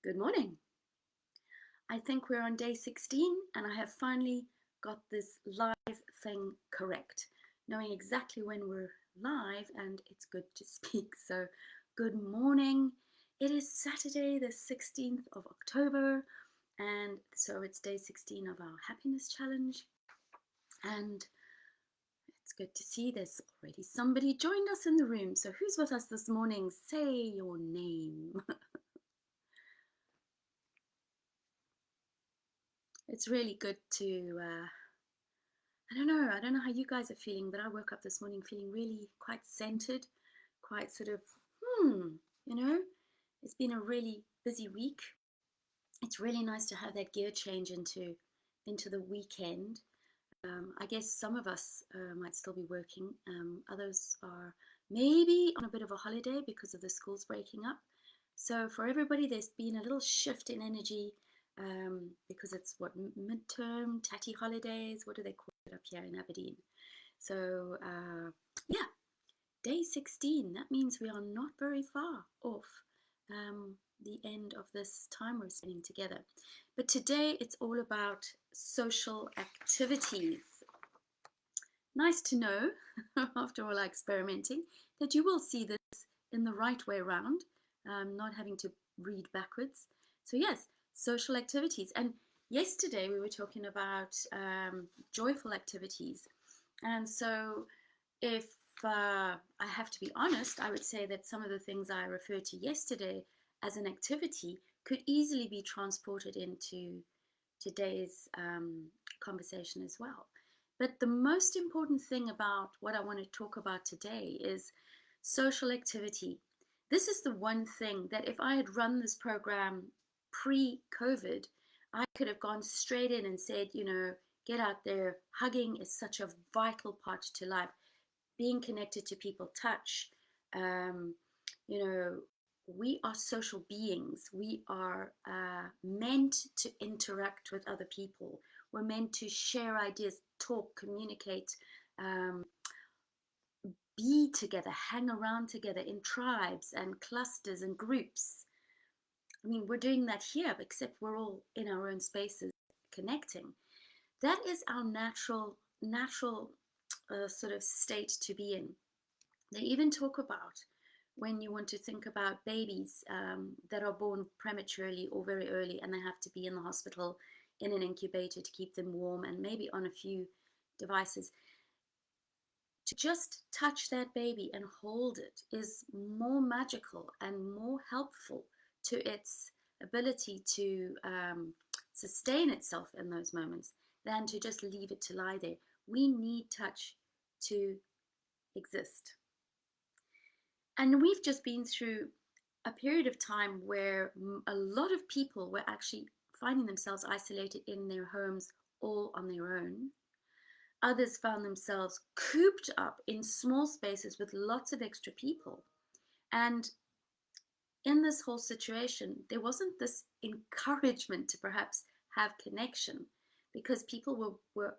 Good morning. I think we're on day 16 and I have finally got this live thing correct, knowing exactly when we're live and it's good to speak. So, good morning. It is Saturday, the 16th of October, and so it's day 16 of our happiness challenge. And it's good to see there's already somebody joined us in the room. So, who's with us this morning? Say your name. It's really good to I don't know how you guys are feeling, but I woke up this morning feeling really quite centered, quite sort of, you know, it's been a really busy week. It's really nice to have that gear change into the weekend. I guess some of us might still be working. Others are maybe on a bit of a holiday because of the schools breaking up. So for everybody, there's been a little shift in energy because it's what midterm, tatty holidays. What do they call it up here in Aberdeen? So yeah, day 16. That means we are not very far off the end of this time we're spending together. But today it's all about social activities. Nice to know, after all our experimenting, that you will see this in the right way around, not having to read backwards. So yes, social activities. And yesterday we were talking about joyful activities. And so if I have to be honest, I would say that some of the things I referred to yesterday as an activity could easily be transported into today's conversation as well. But the most important thing about what I want to talk about today is social activity. This is the one thing that if I had run this program pre-COVID, I could have gone straight in and said, get out there. Hugging is such a vital part to life. Being connected to people, touch, um, you know, we are social beings. We are meant to interact with other people. We're meant to share ideas, talk, communicate, um, be together, hang around together in tribes and clusters and groups. I mean, we're doing that here, except we're all in our own spaces connecting. That is our natural sort of state to be in. They even talk about when you want to think about babies that are born prematurely or very early and they have to be in the hospital in an incubator to keep them warm and maybe on a few devices. To just touch that baby and hold it is more magical and more helpful to its ability to sustain itself in those moments than to just leave it to lie there. We need touch to exist. And we've just been through a period of time where a lot of people were actually finding themselves isolated in their homes all on their own. Others found themselves cooped up in small spaces with lots of extra people. And in this whole situation, there wasn't this encouragement to perhaps have connection because people were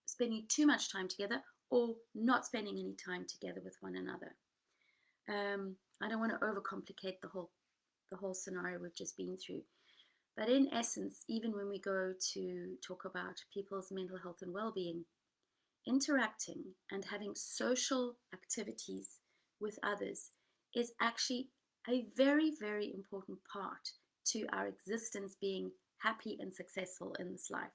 spending too much time together or not spending any time together with one another. I don't want to overcomplicate the whole scenario we've just been through. But in essence, even when we go to talk about people's mental health and well-being, interacting and having social activities with others is actually a very, very important part to our existence being happy and successful in this life.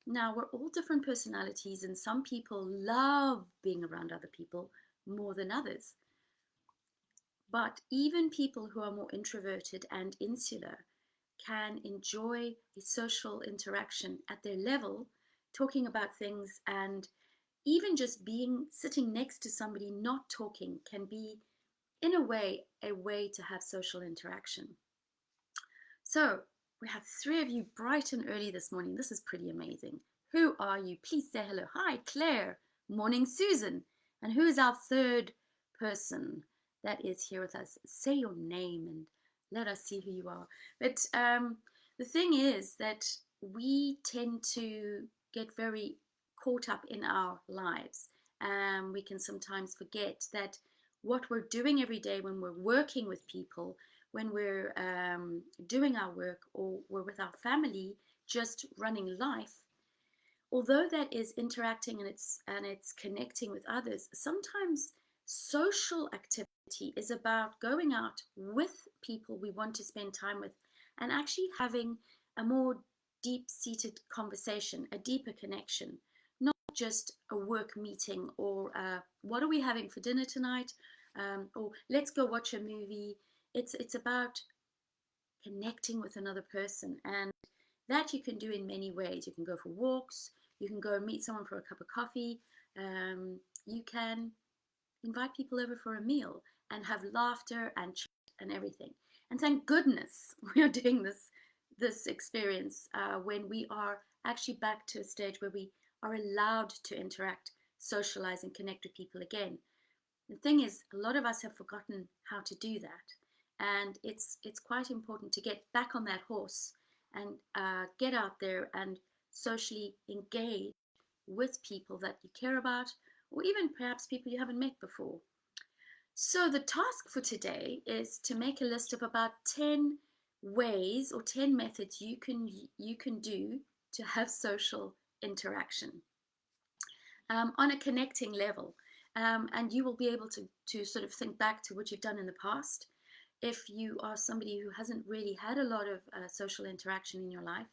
Now, we're all different personalities, and some people love being around other people more than others. But even people who are more introverted and insular can enjoy a social interaction at their level, talking about things, and even just sitting next to somebody not talking can be, in a way to have social interaction. So we have three of you bright and early this morning. This is pretty amazing. Who are you? Please say hello. Hi, Claire. Morning, Susan. And who is our third person that is here with us? Say your name and let us see who you are. But the thing is that we tend to get very caught up in our lives. We can sometimes forget that what we're doing every day when we're working with people, when we're doing our work or we're with our family, just running life, although that is interacting and it's connecting with others, sometimes social activity is about going out with people we want to spend time with and actually having a more deep-seated conversation, a deeper connection, not just a work meeting or what are we having for dinner tonight, or let's go watch a movie. It's about connecting with another person, and that you can do in many ways. You can go for walks, you can go meet someone for a cup of coffee, you can invite people over for a meal and have laughter and chat and everything. And thank goodness we are doing this experience when we are actually back to a stage where we are allowed to interact, socialize, and connect with people again. The thing is, a lot of us have forgotten how to do that, and it's quite important to get back on that horse and get out there and socially engage with people that you care about, or even perhaps people you haven't met before. So the task for today is to make a list of about 10 ways or 10 methods you can do to have social interaction on a connecting level. And you will be able to sort of think back to what you've done in the past. If you are somebody who hasn't really had a lot of social interaction in your life,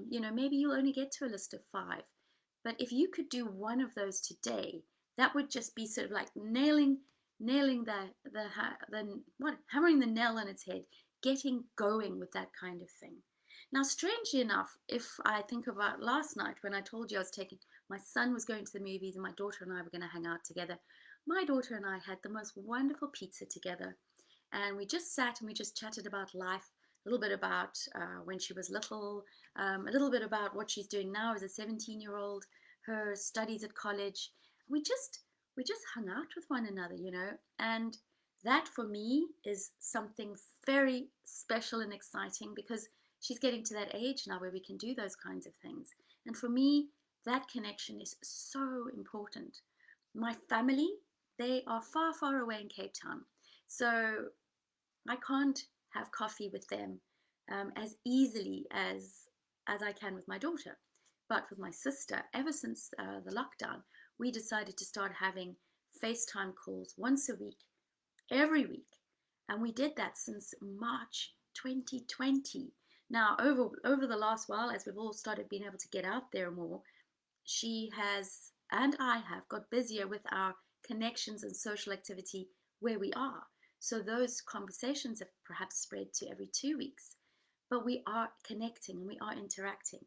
maybe you'll only get to a list of 5. But if you could do one of those today, that would just be sort of like nailing hammering the nail on its head, getting going with that kind of thing. Now, strangely enough, if I think about last night when I told you I was taking my son was going to the movies and my daughter and I were going to hang out together, my daughter and I had the most wonderful pizza together, and we just sat and we just chatted about life, a little bit about when she was little, a little bit about what she's doing now as a 17-year-old, her studies at college. We just hung out with one another, and that for me is something very special and exciting because she's getting to that age now where we can do those kinds of things. And for me, that connection is so important. My family, they are far, far away in Cape Town. So I can't have coffee with them as easily as I can with my daughter. But with my sister, ever since the lockdown, we decided to start having FaceTime calls once a week, every week. And we did that since March 2020. Now, over the last while, as we've all started being able to get out there more, she has and I have got busier with our connections and social activity where we are. So those conversations have perhaps spread to every 2 weeks, but we are connecting and we are interacting.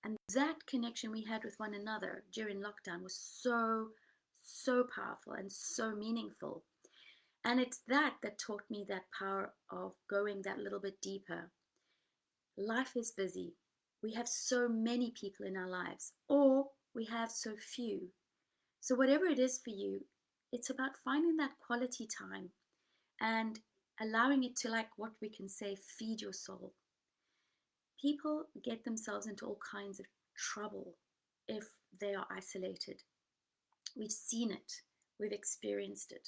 And that connection we had with one another during lockdown was so, so powerful and so meaningful. And it's that taught me that power of going that little bit deeper. Life is busy. We have so many people in our lives, or we have so few. So, whatever it is for you, it's about finding that quality time and allowing it to, like what we can say, feed your soul. People get themselves into all kinds of trouble if they are isolated. We've seen it, we've experienced it,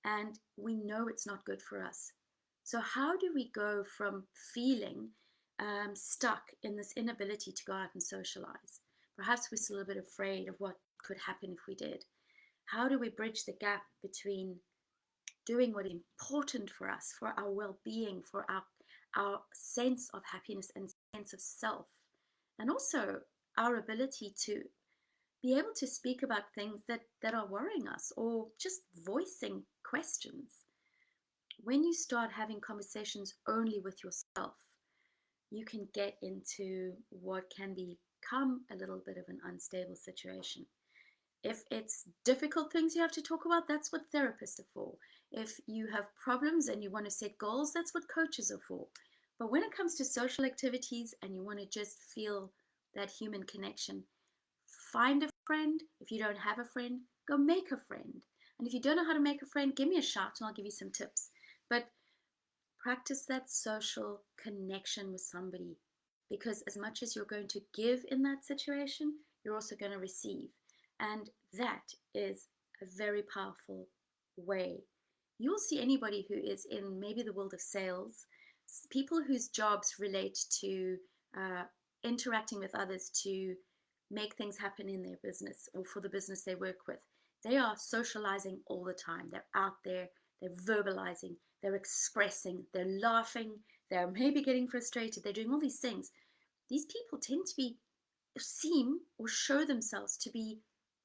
and we know it's not good for us. So, how do we go from feeling stuck in this inability to go out and socialize? Perhaps we're still a bit afraid of what could happen if we did. How do we bridge the gap between doing what is important for us, for our well-being, for our sense of happiness and sense of self, and also our ability to be able to speak about things that are worrying us or just voicing questions? When you start having conversations only with yourself, you can get into what can become a little bit of an unstable situation. If it's difficult things you have to talk about, that's what therapists are for. If you have problems and you want to set goals, that's what coaches are for. But when it comes to social activities and you want to just feel that human connection, find a friend. If you don't have a friend, go make a friend. And if you don't know how to make a friend, give me a shout and I'll give you some tips. But practice that social connection with somebody, because as much as you're going to give in that situation, you're also going to receive. And that is a very powerful way. you'll see anybody who is in maybe the world of sales, people whose jobs relate to uh, interacting with others to make things happen in their business or for the business they work with. They are socializing all the time. They're out there, they're verbalizing, they're expressing, they're laughing, they're maybe getting frustrated, they're doing all these things. These people tend to be seem or show themselves to be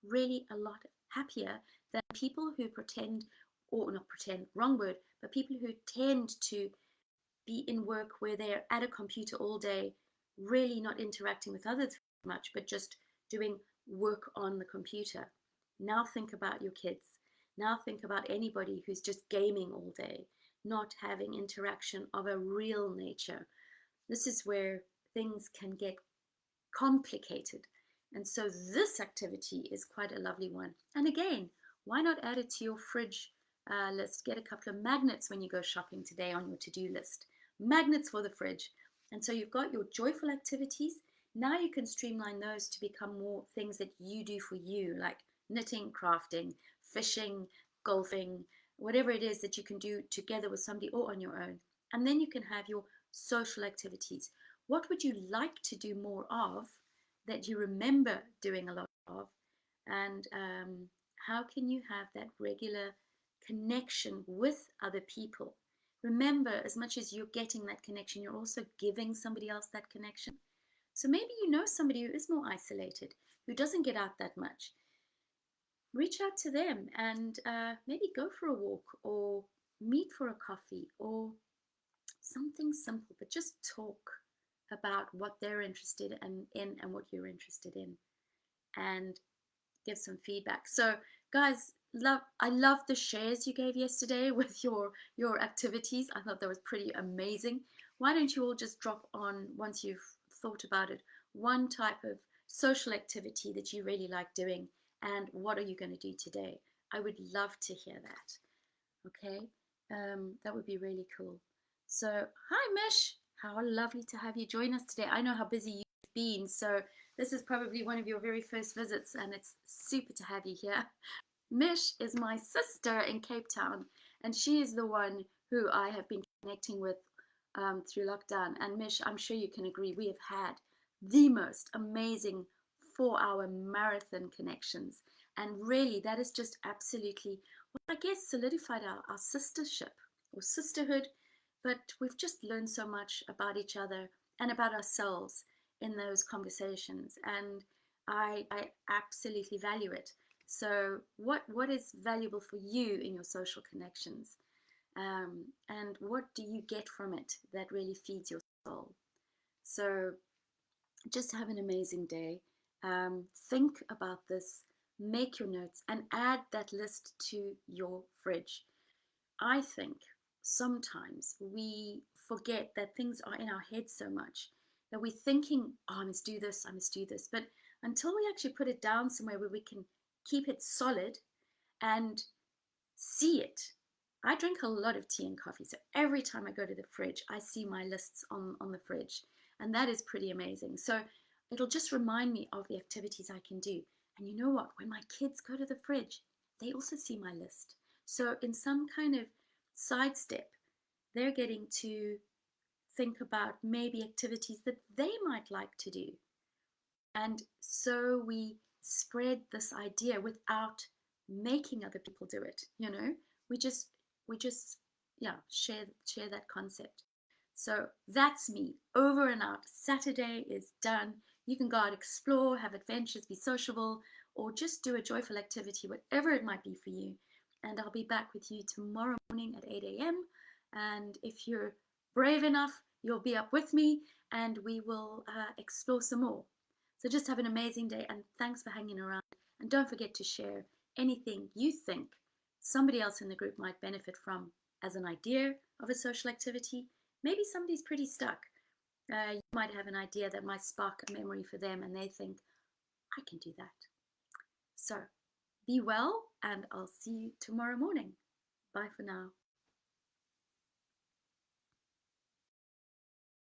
really a lot happier than people who pretend, or not pretend, wrong word, but people who tend to be in work where they're at a computer all day, really not interacting with others much, but just doing work on the computer. Now think about your kids. Now think about anybody who's just gaming all day, not having interaction of a real nature. This is where things can get complicated. And so this activity is quite a lovely one. And again, why not add it to your fridge list? Get a couple of magnets when you go shopping today on your to-do list. Magnets for the fridge. And so you've got your joyful activities. Now you can streamline those to become more things that you do for you, like knitting, crafting, fishing, golfing, whatever it is that you can do together with somebody or on your own. And then you can have your social activities. What would you like to do more of that you remember doing a lot of? And how can you have that regular connection with other people? Remember, as much as you're getting that connection, you're also giving somebody else that connection. So maybe you know somebody who is more isolated, who doesn't get out that much. Reach out to them and maybe go for a walk or meet for a coffee or something simple, but just talk about what they're interested in and what you're interested in, and give some feedback. So guys, I love the shares you gave yesterday with your activities. I thought that was pretty amazing. Why don't you all just drop on, once you've thought about it, one type of social activity that you really like doing, and what are you going to do today? I would love to hear that. Okay, that would be really cool. So hi Mish, how lovely to have you join us today. I know how busy you've been, so this is probably one of your very first visits, and it's super to have you here. Mish is my sister in Cape Town, and she is the one who I have been connecting with through lockdown. And Mish, I'm sure you can agree, we have had the most amazing 4-hour marathon connections. And really, that is just absolutely, well, I guess, solidified our sistership or sisterhood. But we've just learned so much about each other and about ourselves in those conversations. And I absolutely value it. So what is valuable for you in your social connections? And what do you get from it that really feeds your soul? So just have an amazing day. Think about this, make your notes, and add that list to your fridge. I think sometimes we forget that things are in our head so much that we're thinking, oh, I must do this, I must do this. But until we actually put it down somewhere where we can keep it solid and see it. I drink a lot of tea and coffee, so every time I go to the fridge, I see my lists on the fridge, and that is pretty amazing. So it'll just remind me of the activities I can do. And you know what? When my kids go to the fridge, they also see my list. So in some kind of sidestep, they're getting to think about maybe activities that they might like to do. And so we spread this idea without making other people do it, you know? We just yeah, share that concept. So that's me, over and out. Saturday is done. You can go out, explore, have adventures, be sociable, or just do a joyful activity, whatever it might be for you. And I'll be back with you tomorrow morning at 8 a.m. And if you're brave enough, you'll be up with me, and we will explore some more. So just have an amazing day, and thanks for hanging around. And don't forget to share anything you think somebody else in the group might benefit from as an idea of a social activity. Maybe somebody's pretty stuck. You might have an idea that might spark a memory for them, and they think, I can do that. So be well, and I'll see you tomorrow morning. Bye for now.